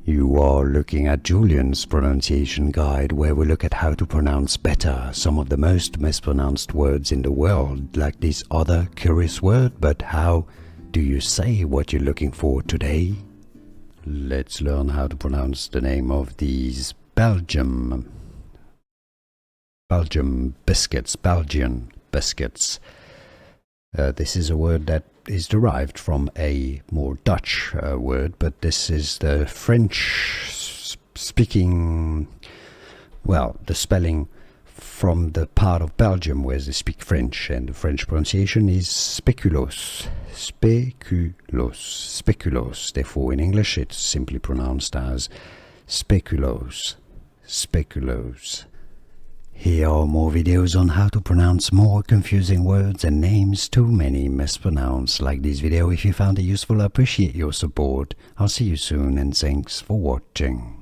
You are looking at Julian's pronunciation guide, where we look at how to pronounce better some of the most mispronounced words in the world, like this other curious word. But how do you say what you're looking for today? Let's learn how to pronounce the name of these Belgian biscuits. This is a word that is derived from a more Dutch word, but this is the French speaking, well, the spelling from the part of Belgium where they speak French, and the French pronunciation is speculoos. Speculoos. Therefore, in English, it's simply pronounced as speculoos. Here are more videos on how to pronounce more confusing words and names too many mispronounced. Like this video if you found it useful. I appreciate your support. I'll see you soon, and thanks for watching.